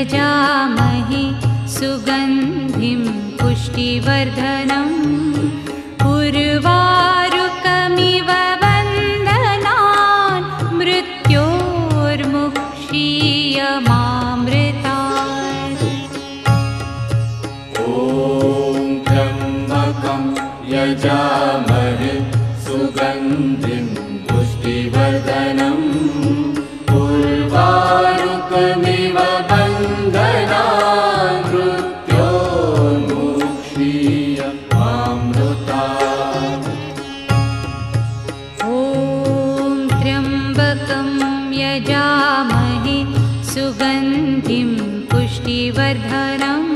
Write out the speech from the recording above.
यजामहे सुगन्धिं पुष्टिवर्धनम् उर्वारुकमिव वन्दनान् मृत्योर्मुक्षीयमामृतात्। ॐ त्र्यम्बकं यजामहे सुगन्धिं पुष्टिवर्धनम् उर्वारुकमिव वन्दनान् मृत्योर्मुक्षीयमामृतात्। ॐ त्र्यम्बकं यजामहे सुगन्धिं पुष्टिवर्धनम्